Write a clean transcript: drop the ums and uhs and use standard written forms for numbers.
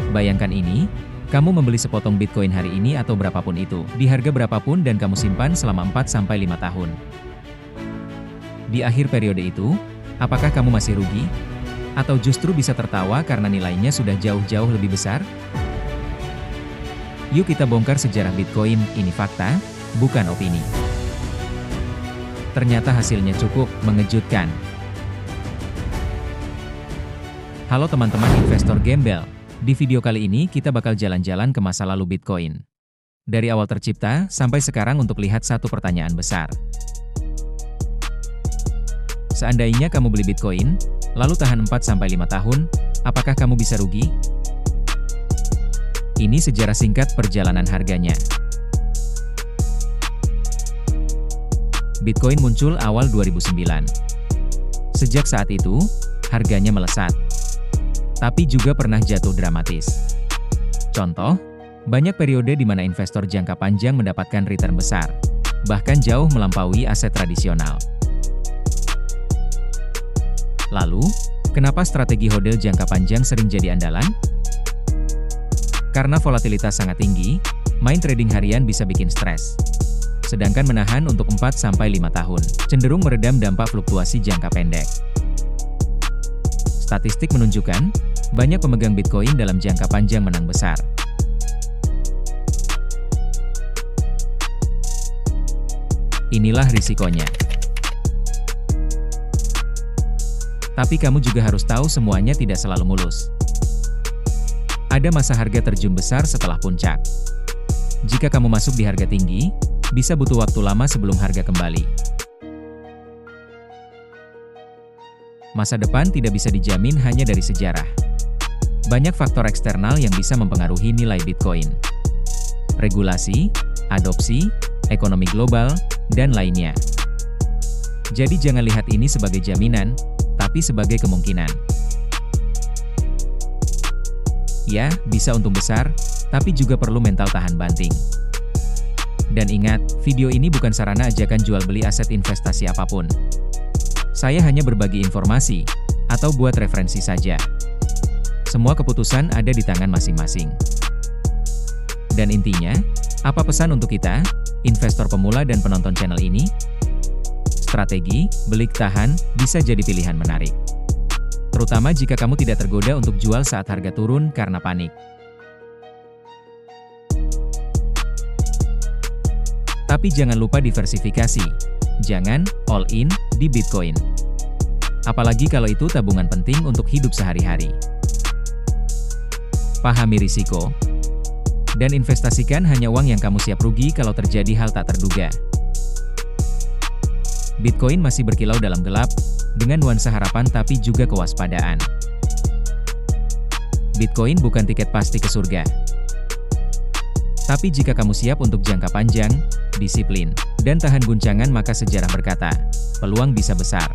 Bayangkan ini, kamu membeli sepotong Bitcoin hari ini atau berapapun itu, di harga berapapun dan kamu simpan selama 4-5 tahun. Di akhir periode itu, apakah kamu masih rugi? Atau justru bisa tertawa karena nilainya sudah jauh-jauh lebih besar? Yuk kita bongkar sejarah Bitcoin, ini fakta, bukan opini. Ternyata hasilnya cukup mengejutkan. Halo teman-teman investor gembel. Di video kali ini kita bakal jalan-jalan ke masa lalu Bitcoin. Dari awal tercipta sampai sekarang untuk lihat satu pertanyaan besar. Seandainya kamu beli Bitcoin, lalu tahan 4-5 tahun, apakah kamu bisa rugi? Ini sejarah singkat perjalanan harganya. Bitcoin muncul awal 2009. Sejak saat itu, harganya melesat. Tapi juga pernah jatuh dramatis. Contoh, banyak periode di mana investor jangka panjang mendapatkan return besar, bahkan jauh melampaui aset tradisional. Lalu, kenapa strategi hodl jangka panjang sering jadi andalan? Karena volatilitas sangat tinggi, main trading harian bisa bikin stres. Sedangkan menahan untuk 4-5 tahun, cenderung meredam dampak fluktuasi jangka pendek. Statistik menunjukkan, banyak pemegang Bitcoin dalam jangka panjang menang besar. Inilah risikonya. Tapi kamu juga harus tahu semuanya tidak selalu mulus. Ada masa harga terjun besar setelah puncak. Jika kamu masuk di harga tinggi, bisa butuh waktu lama sebelum harga kembali. Masa depan tidak bisa dijamin hanya dari sejarah. Banyak faktor eksternal yang bisa mempengaruhi nilai Bitcoin. Regulasi, adopsi, ekonomi global, dan lainnya. Jadi jangan lihat ini sebagai jaminan, tapi sebagai kemungkinan. Ya, bisa untung besar, tapi juga perlu mental tahan banting. Dan ingat, video ini bukan sarana ajakan jual beli aset investasi apapun. Saya hanya berbagi informasi, atau buat referensi saja. Semua keputusan ada di tangan masing-masing. Dan intinya, apa pesan untuk kita, investor pemula dan penonton channel ini? Strategi, beli tahan, bisa jadi pilihan menarik. Terutama jika kamu tidak tergoda untuk jual saat harga turun karena panik. Tapi jangan lupa diversifikasi. Jangan all in di Bitcoin. Apalagi kalau itu tabungan penting untuk hidup sehari-hari. Pahami risiko. Dan investasikan hanya uang yang kamu siap rugi kalau terjadi hal tak terduga. Bitcoin masih berkilau dalam gelap, dengan nuansa harapan tapi juga kewaspadaan. Bitcoin bukan tiket pasti ke surga. Tapi jika kamu siap untuk jangka panjang, disiplin, dan tahan guncangan maka sejarah berkata, peluang bisa besar.